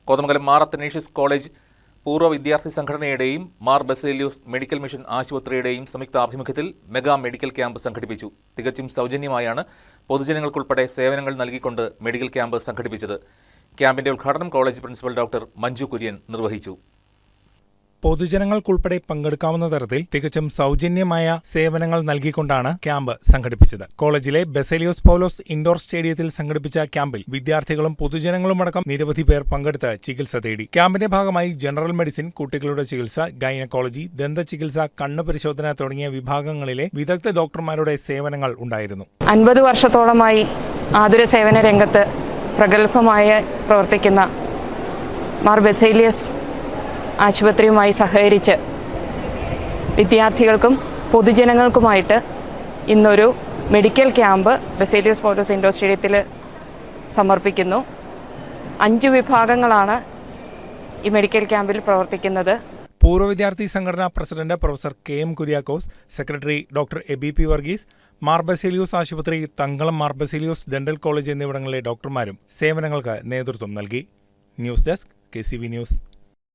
Kothamangalam Mar Athanasius college പൂർവ്വ വിദ്യാർത്ഥി സംഘടനയുടെയും മാർ ബസേലിയോസ് മെഡിക്കൽ മിഷൻ ആശുപത്രിയുടെയും സംയുക്താഭിമുഖ്യത്തിൽ മെഗാ മെഡിക്കൽ ക്യാമ്പ് സംഘടിപ്പിച്ചു. തികച്ചും സൗജന്യമായാണ് പൊതുജനങ്ങൾക്കുൾപ്പെടെ സേവനങ്ങൾ നൽകിക്കൊണ്ട് മെഡിക്കൽ ക്യാമ്പ് സംഘടിപ്പിച്ചത്. ക്യാമ്പിന്റെ ഉദ്ഘാടനം college principal doctor Manju Kurian നിർവഹിച്ചു. പൊതുജനങ്ങൾക്കുൾപ്പെടെ പങ്കെടുക്കാവുന്ന തരത്തിൽ തികച്ചും സൗജന്യമായ സേവനങ്ങൾ നൽകിക്കൊണ്ടാണ് ക്യാമ്പ് സംഘടിപ്പിച്ചത്. കോളേജിലെ ബസേലിയോസ് പൗലോസ് ഇൻഡോർ സ്റ്റേഡിയത്തിൽ സംഘടിപ്പിച്ച ക്യാമ്പിൽ വിദ്യാർത്ഥികളും പൊതുജനങ്ങളുമടക്കം നിരവധി പേർ പങ്കെടുത്ത് ചികിത്സ തേടി. ക്യാമ്പിന്റെ ഭാഗമായി ജനറൽ മെഡിസിൻ, കുട്ടികളുടെ ചികിത്സ, ഗൈനക്കോളജി, ദന്തചികിത്സ, കണ്ണു പരിശോധന തുടങ്ങിയ വിഭാഗങ്ങളിലെ വിദഗ്ധ ഡോക്ടർമാരുടെ സേവനങ്ങൾ ഉണ്ടായിരുന്നു. 50 വർഷത്തോളമായി ആതുര സേവന രംഗത്ത് പ്രഗത്ഭമായി പ്രവർത്തിക്കുന്ന മാർ ബസേലിയസ് ആശുപത്രിയുമായി സഹകരിച്ച് വിദ്യാർത്ഥികൾക്കും പൊതുജനങ്ങൾക്കുമായിട്ട് ഇന്നൊരു മെഡിക്കൽ ക്യാമ്പ് ബസേലിയോസ് പൗലോസ് ഇൻഡോർ സ്റ്റേഡിയത്തിൽ സമർപ്പിക്കുന്നു. 5 വിഭാഗങ്ങളാണ് ഈ മെഡിക്കൽ ക്യാമ്പിൽ പ്രവർത്തിക്കുന്നത്. പൂർവ്വ വിദ്യാർത്ഥി സംഘടനാ president professor KM Kuriakose, secretary doctor Aby Varghese, Mar Baselios ആശുപത്രി, തങ്കളം മാർ ബസേലിയോസ് ഡെന്റൽ കോളേജ് എന്നിവിടങ്ങളിലെ ഡോക്ടർമാരും സേവനങ്ങൾക്ക് നേതൃത്വം നൽകി. News desk KCV news.